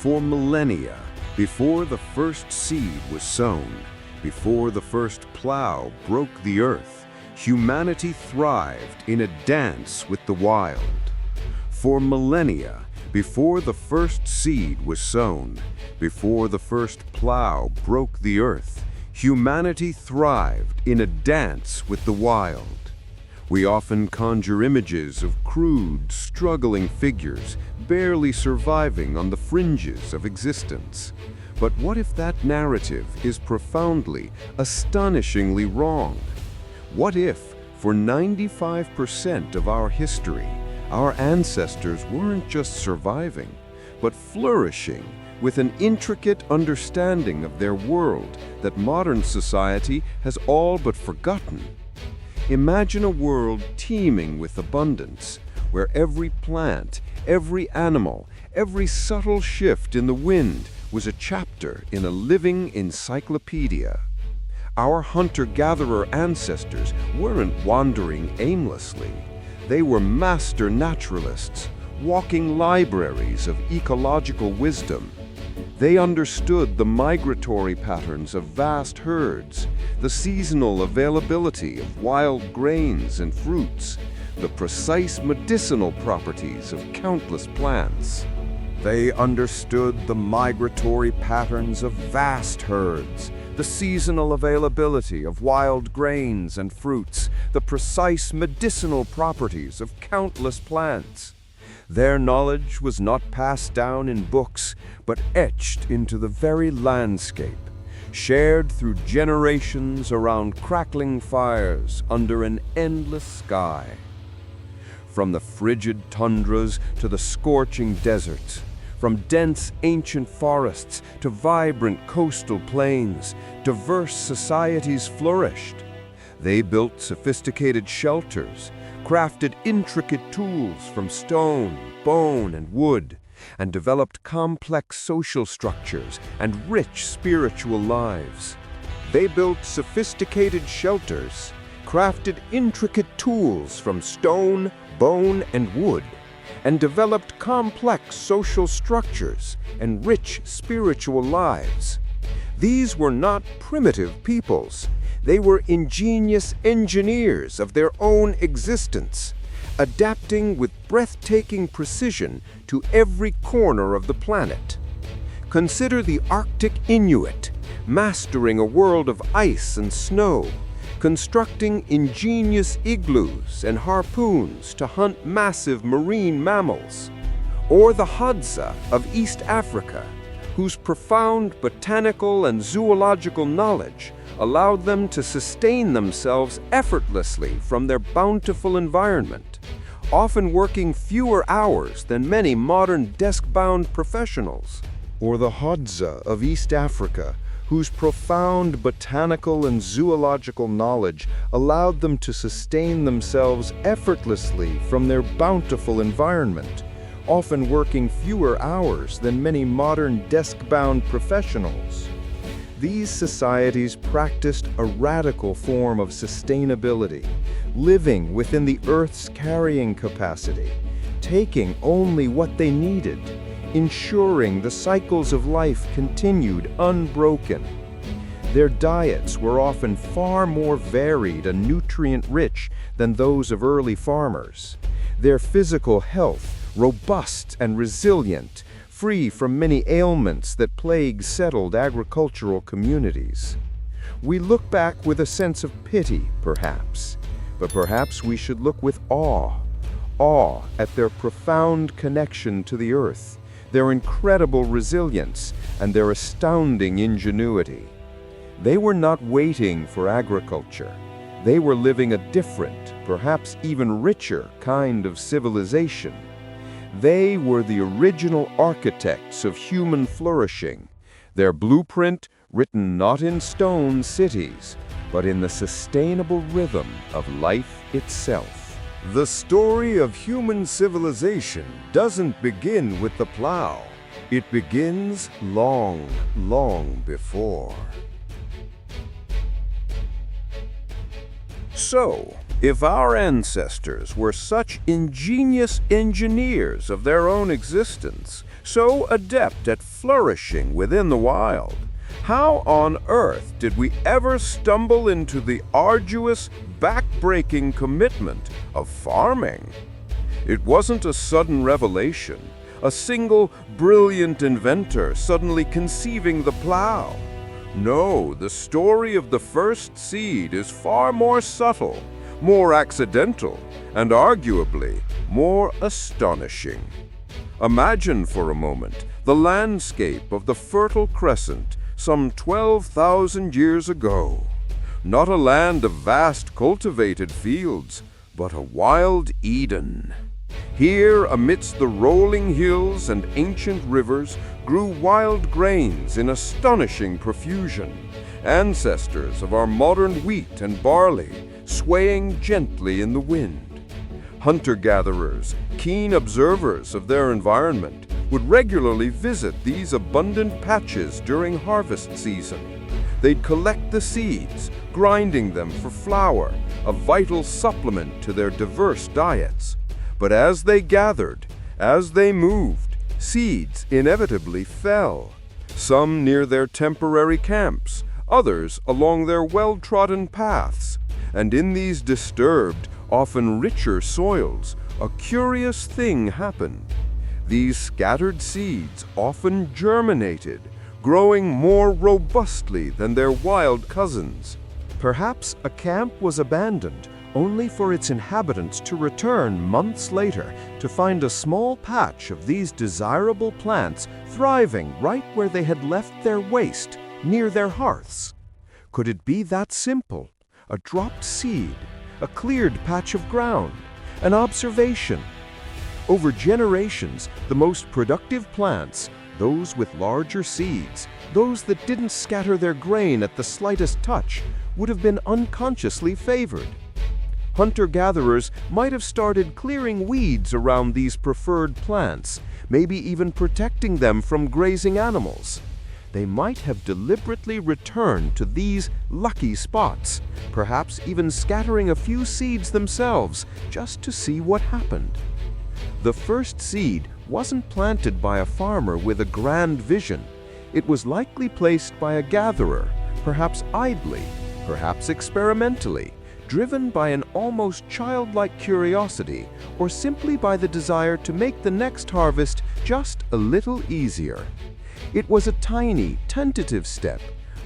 For millennia, before the first seed was sown, before the first plow broke the earth, humanity thrived in a dance with the wild. For millennia, before the first seed was sown, before the first plow broke the earth, humanity thrived in a dance with the wild. We often conjure images of crude, struggling figures, barely surviving on the fringes of existence. But what if that narrative is profoundly, astonishingly wrong? What if, for 95% of our history, our ancestors weren't just surviving, but flourishing with an intricate understanding of their world that modern society has all but forgotten? Imagine a world teeming with abundance, where every plant, every animal, every subtle shift in the wind was a chapter in a living encyclopedia. Our hunter-gatherer ancestors weren't wandering aimlessly. They were master naturalists, walking libraries of ecological wisdom. They understood the migratory patterns of vast herds, the seasonal availability of wild grains and fruits, the precise medicinal properties of countless plants. They understood the migratory patterns of vast herds, the seasonal availability of wild grains and fruits, the precise medicinal properties of countless plants. Their knowledge was not passed down in books, but etched into the very landscape, shared through generations around crackling fires under an endless sky. From the frigid tundras to the scorching deserts, from dense ancient forests to vibrant coastal plains, diverse societies flourished. They built sophisticated shelters, crafted intricate tools from stone, bone, and wood, and developed complex social structures and rich spiritual lives. They built sophisticated shelters, crafted intricate tools from stone, bone, and wood, and developed complex social structures and rich spiritual lives. These were not primitive peoples. They were ingenious engineers of their own existence, adapting with breathtaking precision to every corner of the planet. Consider the Arctic Inuit, mastering a world of ice and snow, constructing ingenious igloos and harpoons to hunt massive marine mammals. Or the Hadza of East Africa, whose profound botanical and zoological knowledge allowed them to sustain themselves effortlessly from their bountiful environment, often working fewer hours than many modern desk-bound professionals. Or the Hadza of East Africa, whose profound botanical and zoological knowledge allowed them to sustain themselves effortlessly from their bountiful environment, often working fewer hours than many modern desk-bound professionals. These societies practiced a radical form of sustainability, living within the Earth's carrying capacity, taking only what they needed, ensuring the cycles of life continued unbroken. Their diets were often far more varied and nutrient-rich than those of early farmers. Their physical health robust and resilient, free from many ailments that plague settled agricultural communities. We look back with a sense of pity, perhaps, but perhaps we should look with awe at their profound connection to the earth, their incredible resilience, and their astounding ingenuity. They were not waiting for agriculture. They were living a different, perhaps even richer, kind of civilization. They were the original architects of human flourishing, their blueprint written not in stone cities, but in the sustainable rhythm of life itself. The story of human civilization doesn't begin with the plow. It begins long, long before. So, If our ancestors were such ingenious engineers of their own existence, so adept at flourishing within the wild, how on earth did we ever stumble into the arduous, back-breaking commitment of farming? It wasn't a sudden revelation, a single brilliant inventor suddenly conceiving the plow. No, the story of the first seed is far more subtle, more accidental, and arguably more astonishing. Imagine for a moment the landscape of the Fertile Crescent some 12,000 years ago. Not a land of vast cultivated fields, but a wild Eden. Here, amidst the rolling hills and ancient rivers, grew wild grains in astonishing profusion, ancestors of our modern wheat and barley, swaying gently in the wind. Hunter-gatherers, keen observers of their environment, would regularly visit these abundant patches during harvest season. They'd collect the seeds, grinding them for flour, a vital supplement to their diverse diets. But as they gathered, as they moved, seeds inevitably fell. Some near their temporary camps, others along their well-trodden paths. And in these disturbed, often richer soils, a curious thing happened. These scattered seeds often germinated, growing more robustly than their wild cousins. Perhaps a camp was abandoned, only for its inhabitants to return months later to find a small patch of these desirable plants thriving right where they had left their waste, near their hearths. Could it be that simple? A dropped seed, a cleared patch of ground, an observation. Over generations, the most productive plants, those with larger seeds, those that didn't scatter their grain at the slightest touch, would have been unconsciously favored. Hunter-gatherers might have started clearing weeds around these preferred plants, maybe even protecting them from grazing animals. They might have deliberately returned to these lucky spots, perhaps even scattering a few seeds themselves, just to see what happened. The first seed wasn't planted by a farmer with a grand vision. It was likely placed by a gatherer, perhaps idly, perhaps experimentally, driven by an almost childlike curiosity, or simply by the desire to make the next harvest just a little easier. It was a tiny, tentative step,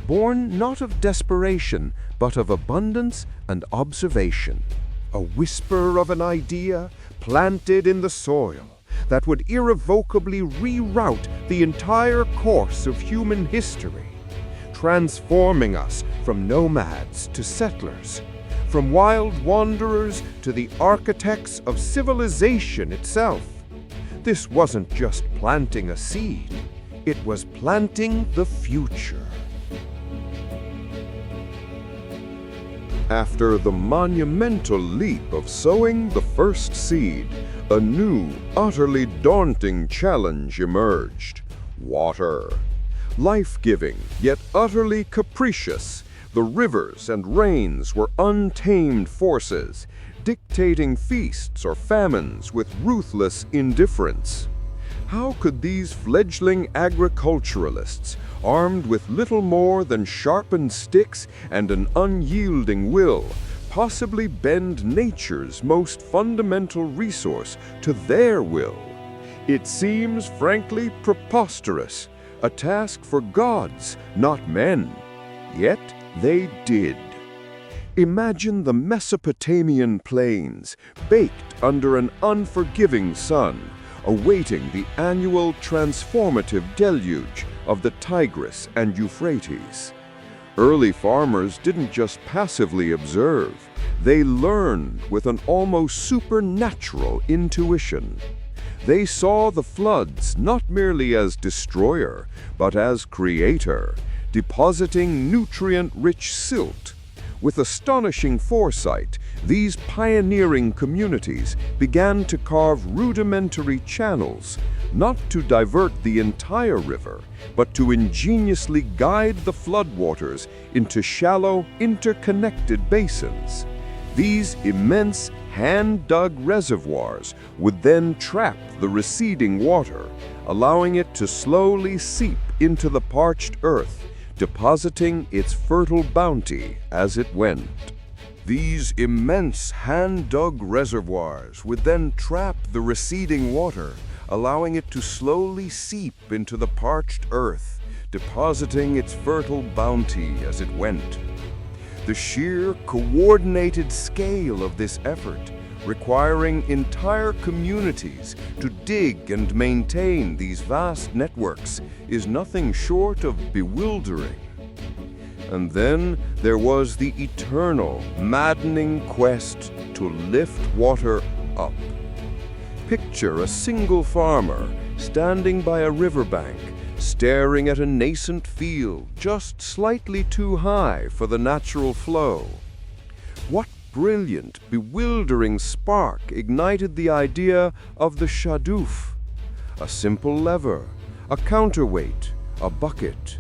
born not of desperation, but of abundance and observation. A whisper of an idea planted in the soil that would irrevocably reroute the entire course of human history, transforming us from nomads to settlers, from wild wanderers to the architects of civilization itself. This wasn't just planting a seed. It was planting the future. After the monumental leap of sowing the first seed, a new, utterly daunting challenge emerged: water. Life-giving, yet utterly capricious, the rivers and rains were untamed forces, dictating feasts or famines with ruthless indifference. How could these fledgling agriculturalists, armed with little more than sharpened sticks and an unyielding will, possibly bend nature's most fundamental resource to their will? It seems frankly preposterous, a task for gods, not men. Yet they did. Imagine the Mesopotamian plains, baked under an unforgiving sun, awaiting the annual transformative deluge of the Tigris and Euphrates. Early farmers didn't just passively observe, they learned with an almost supernatural intuition. They saw the floods not merely as destroyer, but as creator, depositing nutrient-rich silt. With astonishing foresight, these pioneering communities began to carve rudimentary channels, not to divert the entire river, but to ingeniously guide the floodwaters into shallow, interconnected basins. These immense hand-dug reservoirs would then trap the receding water, allowing it to slowly seep into the parched earth, depositing its fertile bounty as it went. These immense hand-dug reservoirs would then trap the receding water, allowing it to slowly seep into the parched earth, depositing its fertile bounty as it went. The sheer coordinated scale of this effort, requiring entire communities to dig and maintain these vast networks, is nothing short of bewildering. And then there was the eternal, maddening quest to lift water up. Picture a single farmer standing by a riverbank, staring at a nascent field just slightly too high for the natural flow. What brilliant, bewildering spark ignited the idea of the shadoof? A simple lever, a counterweight, a bucket.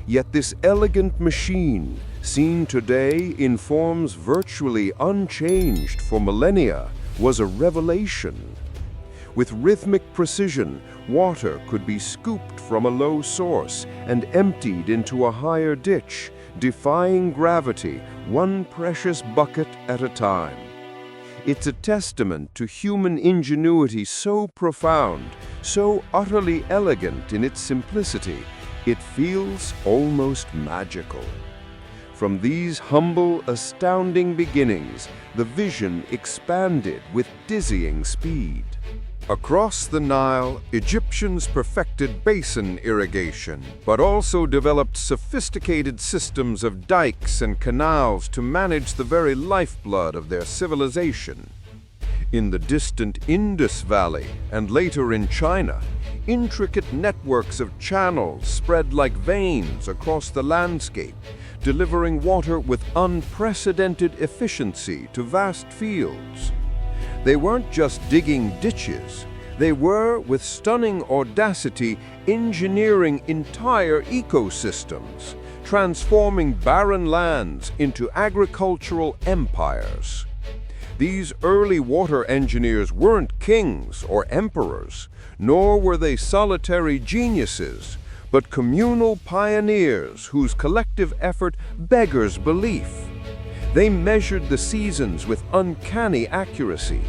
Yet this elegant machine, seen today in forms virtually unchanged for millennia, was a revelation. With rhythmic precision, water could be scooped from a low source and emptied into a higher ditch, defying gravity, one precious bucket at a time. It's a testament to human ingenuity so profound, so utterly elegant in its simplicity, it feels almost magical. From these humble, astounding beginnings, the vision expanded with dizzying speed. Across the Nile, Egyptians perfected basin irrigation, but also developed sophisticated systems of dikes and canals to manage the very lifeblood of their civilization. In the distant Indus Valley, and later in China, intricate networks of channels spread like veins across the landscape, delivering water with unprecedented efficiency to vast fields. They weren't just digging ditches, they were, with stunning audacity, engineering entire ecosystems, transforming barren lands into agricultural empires. These early water engineers weren't kings or emperors, nor were they solitary geniuses, but communal pioneers whose collective effort beggars belief. They measured the seasons with uncanny accuracy,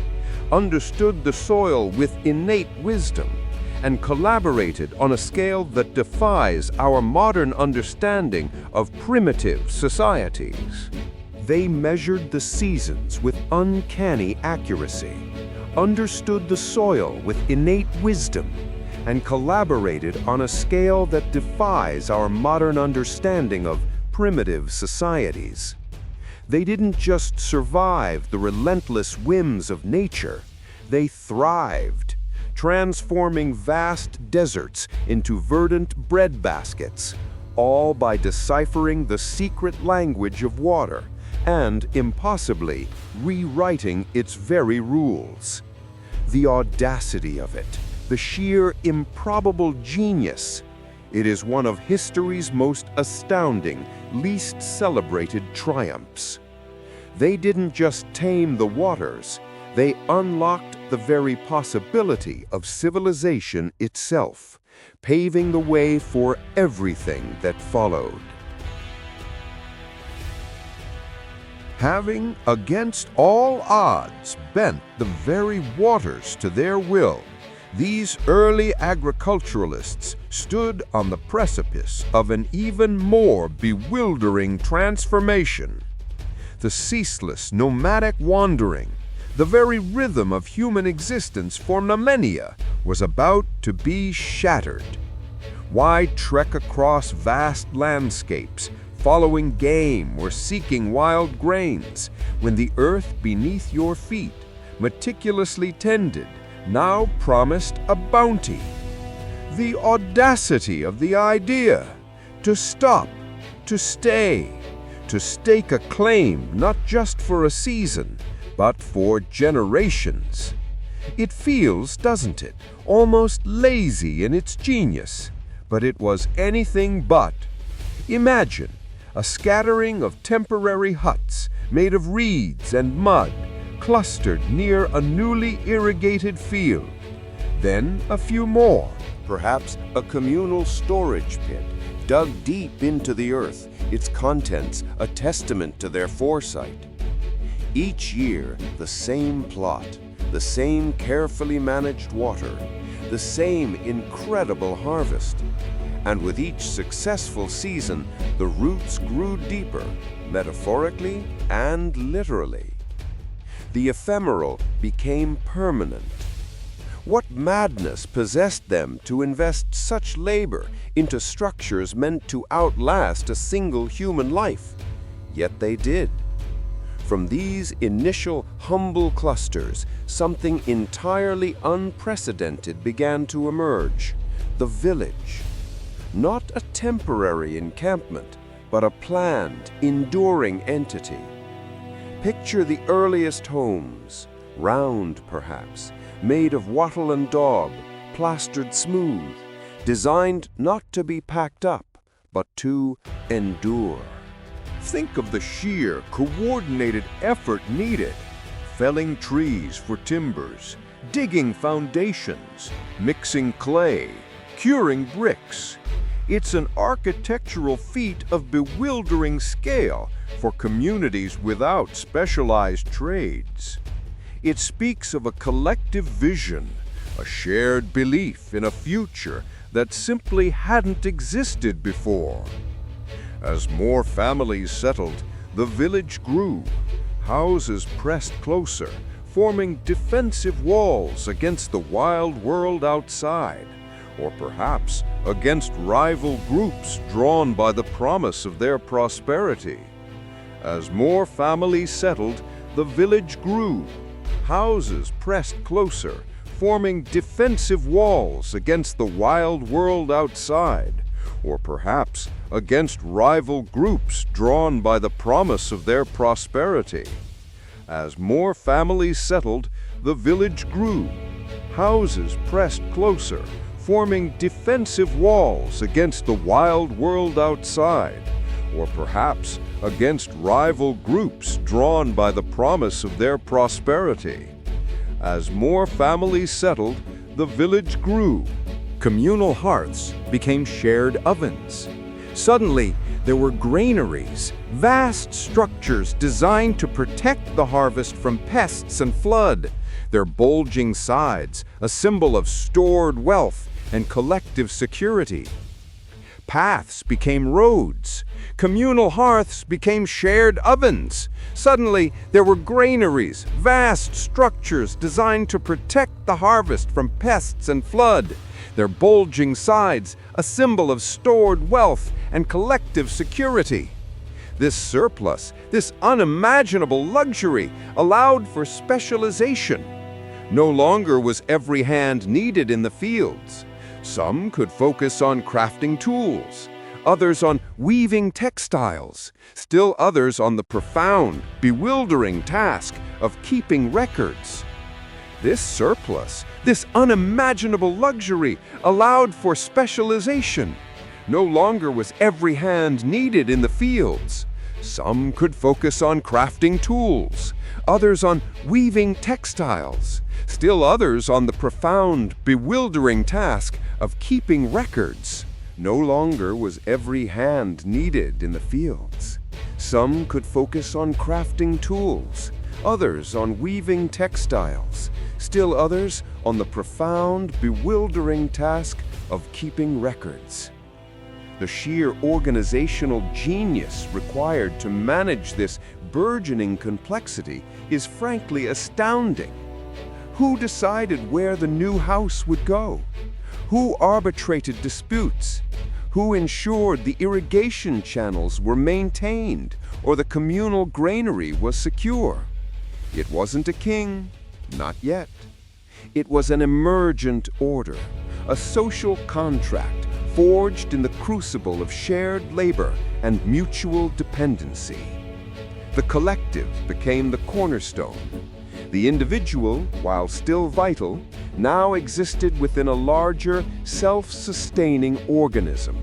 understood the soil with innate wisdom, and collaborated on a scale that defies our modern understanding of primitive societies. They measured the seasons with uncanny accuracy, understood the soil with innate wisdom, and collaborated on a scale that defies our modern understanding of primitive societies. They didn't just survive the relentless whims of nature, they thrived, transforming vast deserts into verdant breadbaskets, all by deciphering the secret language of water and, impossibly, rewriting its very rules. The audacity of it, the sheer improbable genius. It is one of history's most astounding, least celebrated triumphs. They didn't just tame the waters, they unlocked the very possibility of civilization itself, paving the way for everything that followed. Having, against all odds, bent the very waters to their will, these early agriculturalists stood on the precipice of an even more bewildering transformation. The ceaseless nomadic wandering, the very rhythm of human existence for millennia, was about to be shattered. Why trek across vast landscapes, following game or seeking wild grains, when the earth beneath your feet, meticulously tended, now promised a bounty? The audacity of the idea, to stop, to stay, to stake a claim not just for a season, but for generations. It feels, doesn't it, almost lazy in its genius, but it was anything but. Imagine a scattering of temporary huts made of reeds and mud, clustered near a newly irrigated field. Then a few more, perhaps a communal storage pit, dug deep into the earth, its contents a testament to their foresight. Each year, the same plot, the same carefully managed water, the same incredible harvest. And with each successful season, the roots grew deeper, metaphorically and literally. The ephemeral became permanent. What madness possessed them to invest such labor into structures meant to outlast a single human life? Yet they did. From these initial humble clusters, something entirely unprecedented began to emerge: the village. Not a temporary encampment, but a planned, enduring entity. Picture the earliest homes, round perhaps, made of wattle and daub, plastered smooth, designed not to be packed up, but to endure. Think of the sheer, coordinated effort needed: felling trees for timbers, digging foundations, mixing clay, curing bricks. It's an architectural feat of bewildering scale for communities without specialized trades. It speaks of a collective vision, a shared belief in a future that simply hadn't existed before. As more families settled, the village grew. Houses pressed closer, forming defensive walls against the wild world outside, or perhaps against rival groups drawn by the promise of their prosperity. As more families settled, the village grew. Houses pressed closer, forming defensive walls against the wild world outside, or perhaps against rival groups drawn by the promise of their prosperity. As more families settled, the village grew. Houses pressed closer, forming defensive walls against the wild world outside, or perhaps against rival groups drawn by the promise of their prosperity. As more families settled, the village grew. Communal hearths became shared ovens. Suddenly, there were granaries, vast structures designed to protect the harvest from pests and flood, their bulging sides a symbol of stored wealth and collective security. Paths became roads. Communal hearths became shared ovens. Suddenly, there were granaries, vast structures designed to protect the harvest from pests and flood, their bulging sides a symbol of stored wealth and collective security. This surplus, this unimaginable luxury, allowed for specialization. No longer was every hand needed in the fields. Some could focus on crafting tools, others on weaving textiles, still others on the profound, bewildering task of keeping records. This surplus, this unimaginable luxury, allowed for specialization. No longer was every hand needed in the fields. Some could focus on crafting tools, others on weaving textiles, still others on the profound, bewildering task of keeping records. No longer was every hand needed in the fields. Some could focus on crafting tools, others on weaving textiles, still others on the profound, bewildering task of keeping records. The sheer organizational genius required to manage this burgeoning complexity is frankly astounding. Who decided where the new house would go? Who arbitrated disputes? Who ensured the irrigation channels were maintained or the communal granary was secure? It wasn't a king, not yet. It was an emergent order, a social contract forged in the crucible of shared labor and mutual dependency. The collective became the cornerstone. The individual, while still vital, now existed within a larger, self-sustaining organism.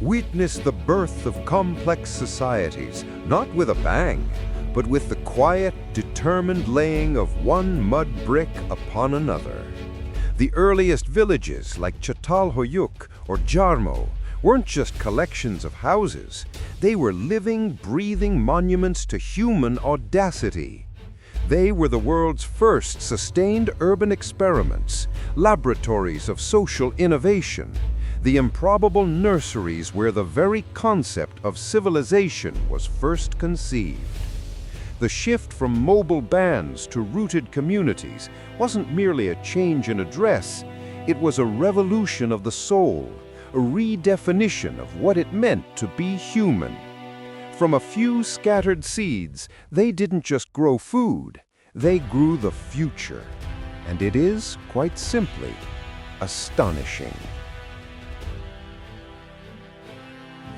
witnessed the birth of complex societies, not with a bang, but with the quiet, determined laying of one mud brick upon another. The earliest villages, like Çatalhöyük or Jarmo, weren't just collections of houses. They were living, breathing monuments to human audacity. They were the world's first sustained urban experiments, laboratories of social innovation, the improbable nurseries where the very concept of civilization was first conceived. The shift from mobile bands to rooted communities wasn't merely a change in address, it was a revolution of the soul, a redefinition of what it meant to be human. From a few scattered seeds, they didn't just grow food, they grew the future. And it is, quite simply, astonishing.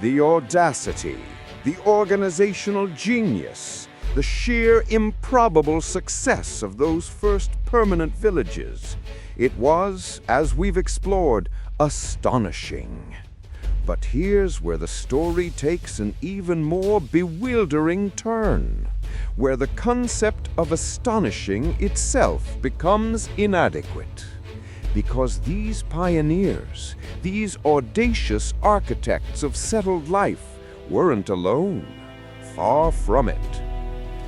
The audacity, the organizational genius, the sheer improbable success of those first permanent villages. It was, as we've explored, astonishing. But here's where the story takes an even more bewildering turn, where the concept of astonishing itself becomes inadequate. Because these pioneers, these audacious architects of settled life, weren't alone. Far from it.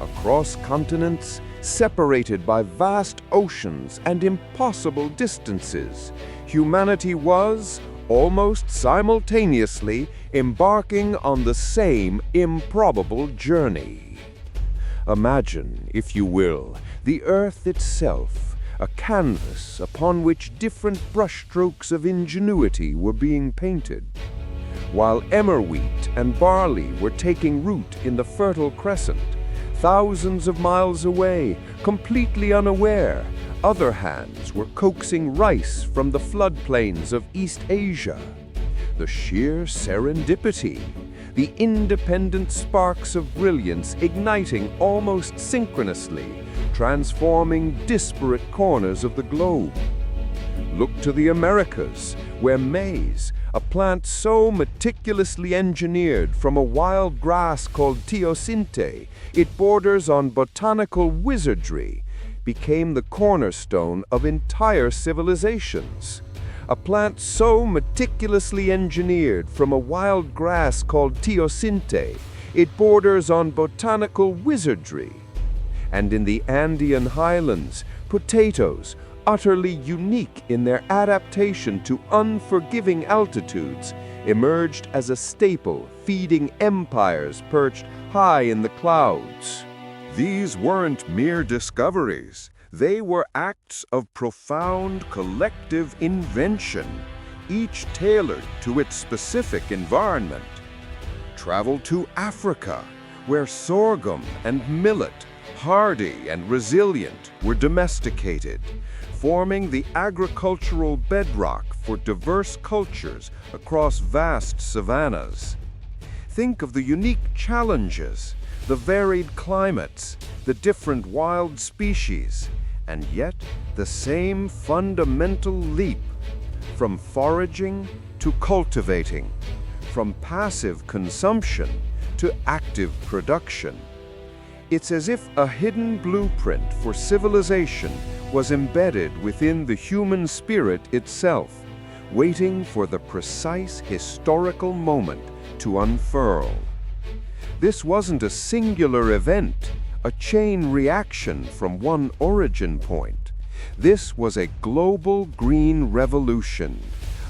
Across continents, separated by vast oceans and impossible distances, humanity was, almost simultaneously, embarking on the same improbable journey. Imagine, if you will, the Earth itself, a canvas upon which different brushstrokes of ingenuity were being painted. While emmer wheat and barley were taking root in the Fertile Crescent, thousands of miles away, completely unaware, other hands were coaxing rice from the floodplains of East Asia. The sheer serendipity, the independent sparks of brilliance igniting almost synchronously, transforming disparate corners of the globe. Look to the Americas, where maize, a plant so meticulously engineered from a wild grass called teosinte, it borders on botanical wizardry, became the cornerstone of entire civilizations. A plant so meticulously engineered from a wild grass called teosinte, it borders on botanical wizardry. And in the Andean highlands, potatoes, utterly unique in their adaptation to unforgiving altitudes, emerged as a staple feeding empires perched high in the clouds. These weren't mere discoveries. They were acts of profound collective invention, each tailored to its specific environment. Travel to Africa, where sorghum and millet, hardy and resilient, were domesticated, forming the agricultural bedrock for diverse cultures across vast savannas. Think of the unique challenges, the varied climates, the different wild species, and yet the same fundamental leap, from foraging to cultivating, from passive consumption to active production. It's as if a hidden blueprint for civilization was embedded within the human spirit itself, waiting for the precise historical moment to unfurl. This wasn't a singular event, a chain reaction from one origin point. This was a global green revolution,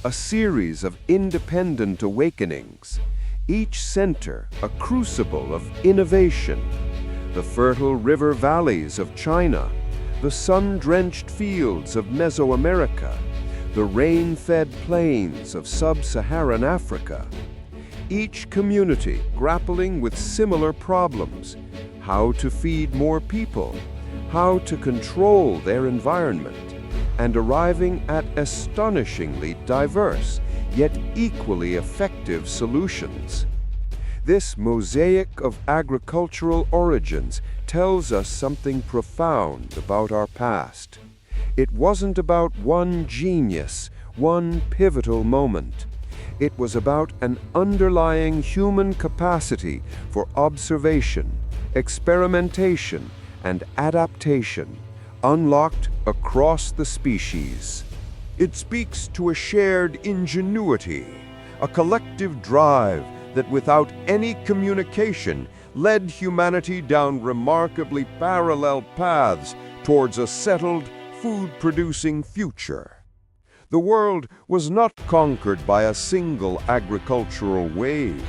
a series of independent awakenings, each center a crucible of innovation. The fertile river valleys of China, the sun-drenched fields of Mesoamerica, the rain-fed plains of sub-Saharan Africa. Each community grappling with similar problems: how to feed more people, how to control their environment, and arriving at astonishingly diverse, yet equally effective solutions. This mosaic of agricultural origins tells us something profound about our past. It wasn't about one genius, one pivotal moment. It was about an underlying human capacity for observation, experimentation, and adaptation, unlocked across the species. It speaks to a shared ingenuity, a collective drive that without any communication led humanity down remarkably parallel paths towards a settled, food-producing future. The world was not conquered by a single agricultural wave,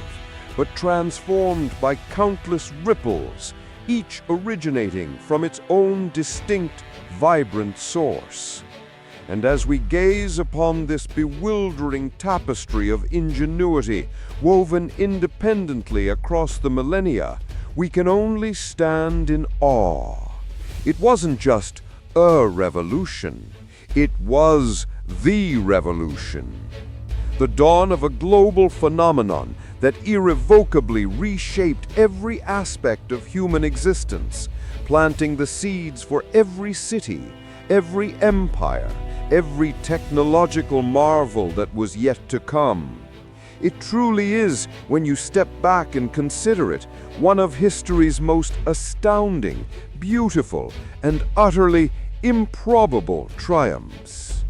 but transformed by countless ripples, each originating from its own distinct, vibrant source. And as we gaze upon this bewildering tapestry of ingenuity woven independently across the millennia, we can only stand in awe. It wasn't just a revolution, it was the revolution. The dawn of a global phenomenon that irrevocably reshaped every aspect of human existence, planting the seeds for every city, every empire, every technological marvel that was yet to come. It truly is, when you step back and consider it, one of history's most astounding, beautiful, and utterly improbable triumphs.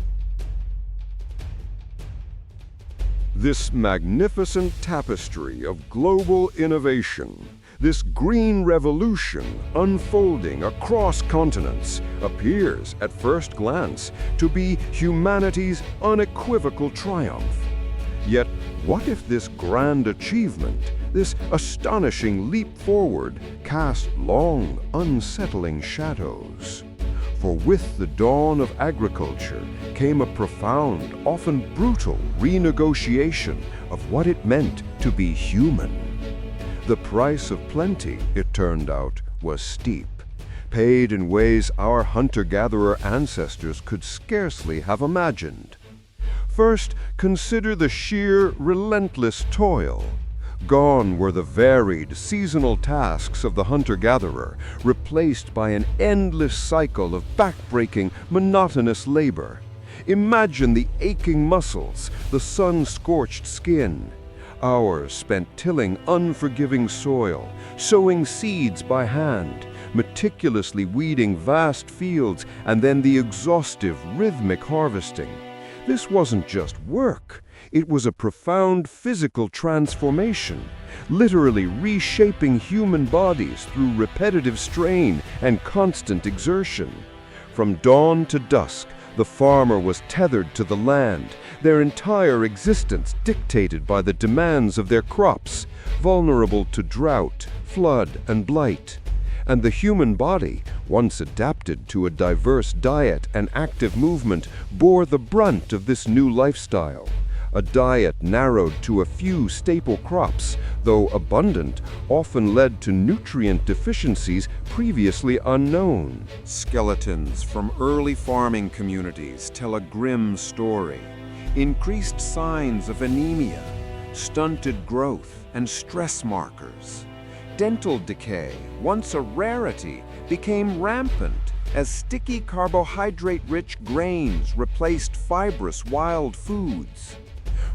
This magnificent tapestry of global innovation, this green revolution unfolding across continents, appears at first glance to be humanity's unequivocal triumph. Yet, what if this grand achievement, this astonishing leap forward, cast long, unsettling shadows? For with the dawn of agriculture came a profound, often brutal, renegotiation of what it meant to be human. The price of plenty, it turned out, was steep, paid in ways our hunter-gatherer ancestors could scarcely have imagined. First, consider the sheer, relentless toil. Gone were the varied, seasonal tasks of the hunter-gatherer, replaced by an endless cycle of back-breaking, monotonous labor. Imagine the aching muscles, the sun-scorched skin. Hours spent tilling unforgiving soil, sowing seeds by hand, meticulously weeding vast fields, and then the exhaustive, rhythmic harvesting. This wasn't just work. It was a profound physical transformation, literally reshaping human bodies through repetitive strain and constant exertion. From dawn to dusk, the farmer was tethered to the land, their entire existence dictated by the demands of their crops, vulnerable to drought, flood, and blight. And the human body, once adapted to a diverse diet and active movement, bore the brunt of this new lifestyle. A diet narrowed to a few staple crops, though abundant, often led to nutrient deficiencies previously unknown. Skeletons from early farming communities tell a grim story. Increased signs of anemia, stunted growth, and stress markers. Dental decay, once a rarity, became rampant as sticky carbohydrate-rich grains replaced fibrous wild foods.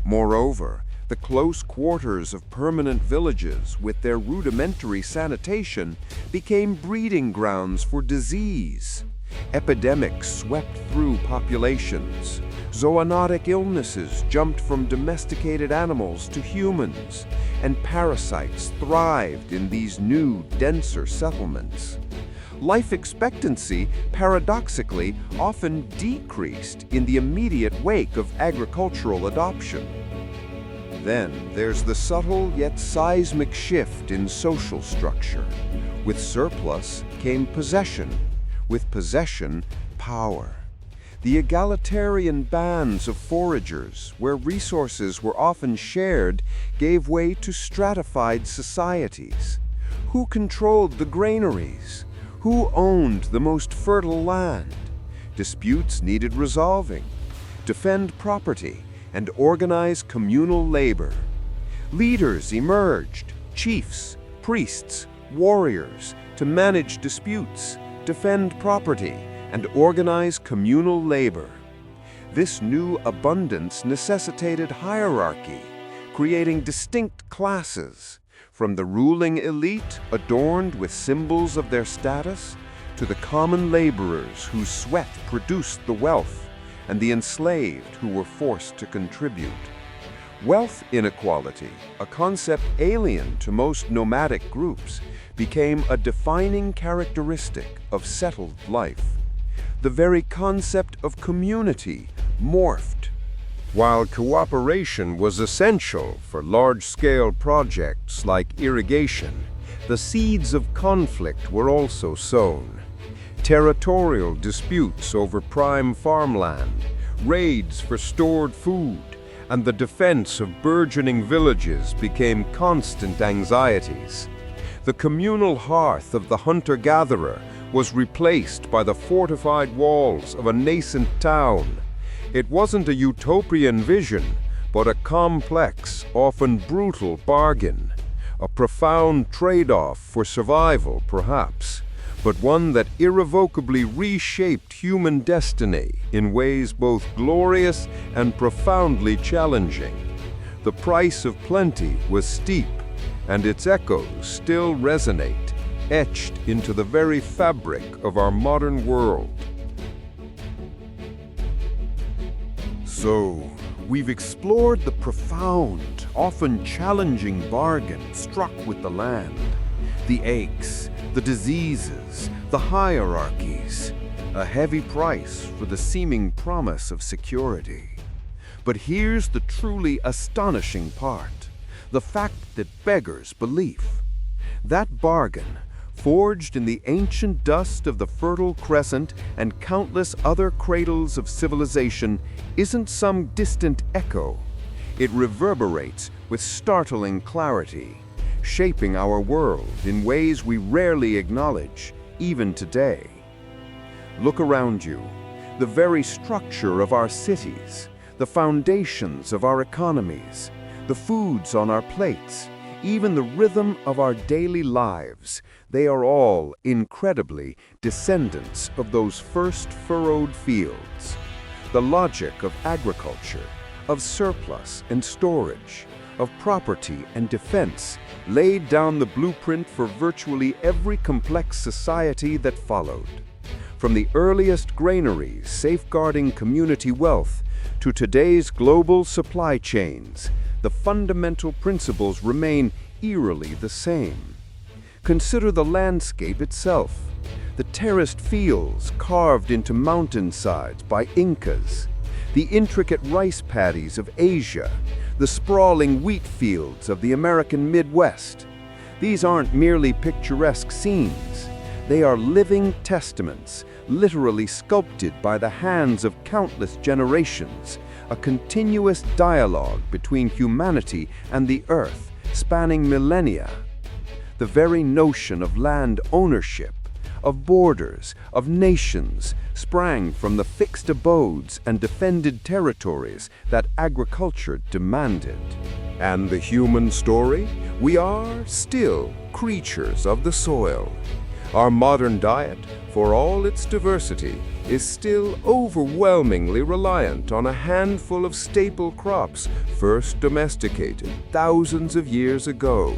Moreover, the close quarters of permanent villages with their rudimentary sanitation became breeding grounds for disease. Epidemics swept through populations. Zoonotic illnesses jumped from domesticated animals to humans, and parasites thrived in these new, denser settlements. Life expectancy, paradoxically, often decreased in the immediate wake of agricultural adoption. Then there's the subtle yet seismic shift in social structure. With surplus came possession. With possession, power. The egalitarian bands of foragers, where resources were often shared, gave way to stratified societies. Who controlled the granaries? Who owned the most fertile land? Disputes needed resolving. Defend property and organize communal labor. Leaders emerged, chiefs, priests, warriors, to manage disputes, defend property, and organize communal labor. This new abundance necessitated hierarchy, creating distinct classes, from the ruling elite adorned with symbols of their status, to the common laborers whose sweat produced the wealth, and the enslaved who were forced to contribute. Wealth inequality, a concept alien to most nomadic groups, became a defining characteristic of settled life. The very concept of community morphed. While cooperation was essential for large-scale projects like irrigation, the seeds of conflict were also sown. Territorial disputes over prime farmland, raids for stored food, and the defense of burgeoning villages became constant anxieties. The communal hearth of the hunter-gatherer was replaced by the fortified walls of a nascent town. It wasn't a utopian vision, but a complex, often brutal bargain. A profound trade-off for survival, perhaps, but one that irrevocably reshaped human destiny in ways both glorious and profoundly challenging. The price of plenty was steep, and its echoes still resonate, etched into the very fabric of our modern world. So, we've explored the profound, often challenging bargain struck with the land, the aches, the diseases, the hierarchies, a heavy price for the seeming promise of security. But here's the truly astonishing part, the fact that beggars belief. That bargain, forged in the ancient dust of the Fertile Crescent and countless other cradles of civilization, isn't some distant echo. It reverberates with startling clarity, shaping our world in ways we rarely acknowledge, even today. Look around you. The very structure of our cities, the foundations of our economies, the foods on our plates, even the rhythm of our daily lives, they are all, incredibly, descendants of those first furrowed fields. The logic of agriculture, of surplus and storage, of property and defense, laid down the blueprint for virtually every complex society that followed. From the earliest granaries safeguarding community wealth to today's global supply chains, the fundamental principles remain eerily the same. Consider the landscape itself, the terraced fields carved into mountainsides by Incas, the intricate rice paddies of Asia, the sprawling wheat fields of the American Midwest. These aren't merely picturesque scenes. They are living testaments, literally sculpted by the hands of countless generations, a continuous dialogue between humanity and the earth, spanning millennia. The very notion of land ownership, of borders, of nations, sprang from the fixed abodes and defended territories that agriculture demanded. And the human story? We are still creatures of the soil. Our modern diet, for all its diversity, is still overwhelmingly reliant on a handful of staple crops first domesticated thousands of years ago.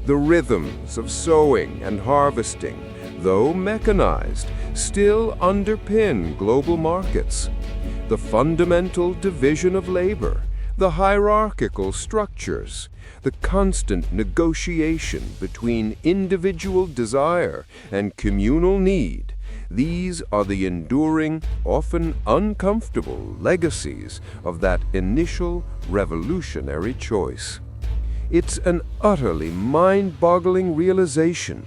The rhythms of sowing and harvesting, though mechanized, still underpin global markets. The fundamental division of labor, the hierarchical structures, the constant negotiation between individual desire and communal need, these are the enduring, often uncomfortable legacies of that initial revolutionary choice. It's an utterly mind-boggling realization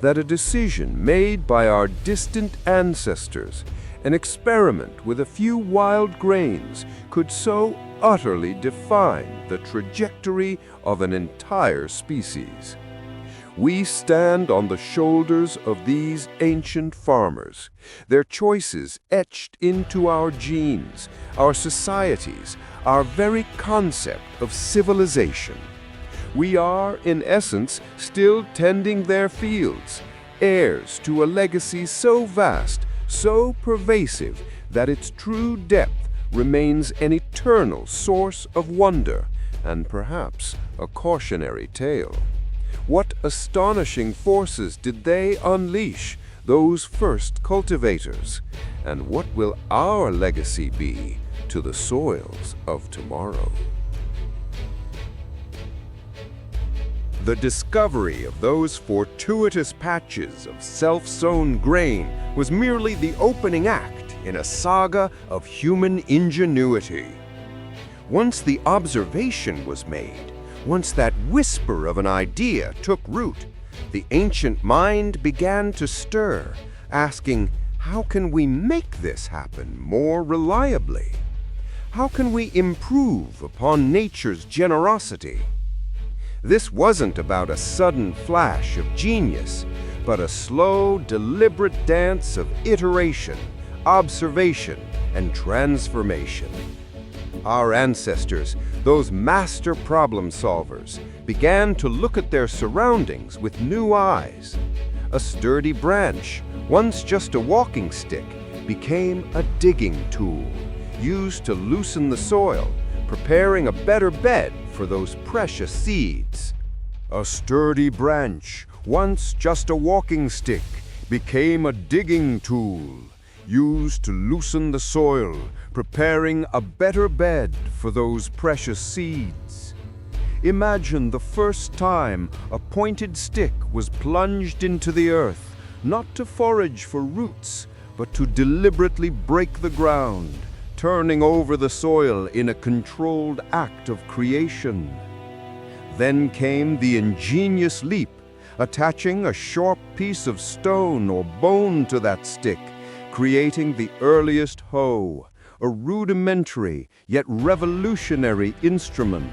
that a decision made by our distant ancestors, an experiment with a few wild grains, could so utterly define the trajectory of an entire species. We stand on the shoulders of these ancient farmers, their choices etched into our genes, our societies, our very concept of civilization. We are, in essence, still tending their fields, heirs to a legacy so vast, so pervasive, that its true depth remains an eternal source of wonder and perhaps a cautionary tale. What astonishing forces did they unleash, those first cultivators? And what will our legacy be to the soils of tomorrow? The discovery of those fortuitous patches of self-sown grain was merely the opening act in a saga of human ingenuity. Once the observation was made, once that whisper of an idea took root, the ancient mind began to stir, asking, how can we make this happen more reliably? How can we improve upon nature's generosity? This wasn't about a sudden flash of genius, but a slow, deliberate dance of iteration, observation, and transformation. Our ancestors, those master problem solvers, began to look at their surroundings with new eyes. A sturdy branch, once just a walking stick, became a digging tool, used to loosen the soil, preparing a better bed for those precious seeds. A sturdy branch, once just a walking stick, became a digging tool, used to loosen the soil, preparing a better bed for those precious seeds. Imagine the first time a pointed stick was plunged into the earth, not to forage for roots, but to deliberately break the ground, turning over the soil in a controlled act of creation. Then came the ingenious leap, attaching a sharp piece of stone or bone to that stick, creating the earliest hoe, a rudimentary yet revolutionary instrument.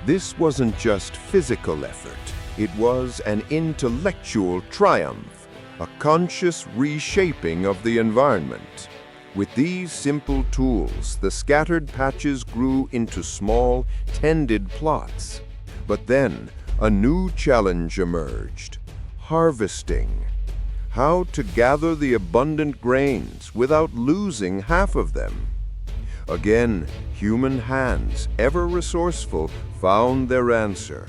This wasn't just physical effort, it was an intellectual triumph, a conscious reshaping of the environment. With these simple tools, the scattered patches grew into small, tended plots. But then, a new challenge emerged: harvesting. How to gather the abundant grains without losing half of them. Again, human hands, ever resourceful, found their answer.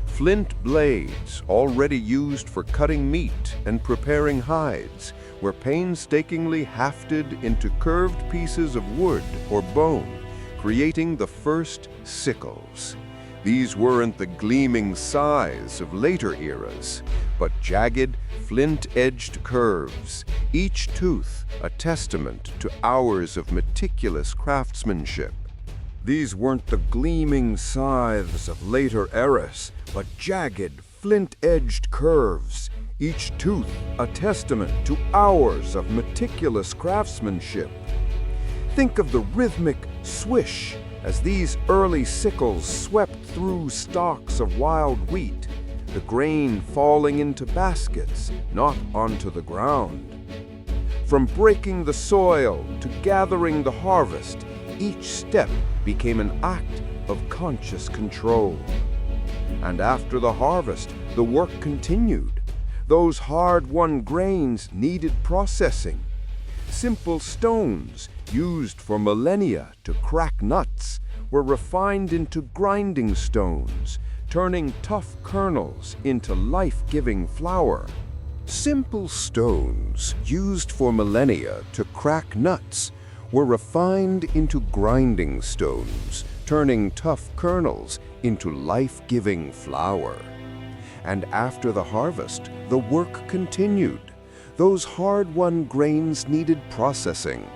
Flint blades, already used for cutting meat and preparing hides, were painstakingly hafted into curved pieces of wood or bone, creating the first sickles. These weren't the gleaming scythes of later eras, but jagged, flint-edged curves, each tooth a testament to hours of meticulous craftsmanship. These weren't the gleaming scythes of later eras, but jagged, flint-edged curves, each tooth a testament to hours of meticulous craftsmanship. Think of the rhythmic swish as these early sickles swept through stalks of wild wheat, the grain falling into baskets, not onto the ground. From breaking the soil to gathering the harvest, each step became an act of conscious control. And after the harvest, the work continued. Those hard-won grains needed processing. Simple stones, used for millennia to crack nuts, were refined into grinding stones, turning tough kernels into life-giving flour. Simple stones, used for millennia to crack nuts, were refined into grinding stones, turning tough kernels into life-giving flour. And after the harvest, the work continued. Those hard-won grains needed processing.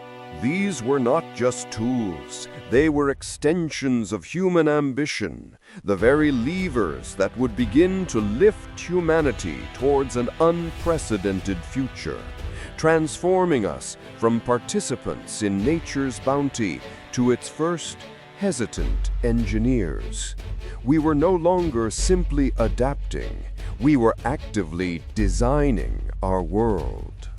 These were not just tools, they were extensions of human ambition, the very levers that would begin to lift humanity towards an unprecedented future, transforming us from participants in nature's bounty to its first hesitant engineers. We were no longer simply adapting, we were actively designing our world.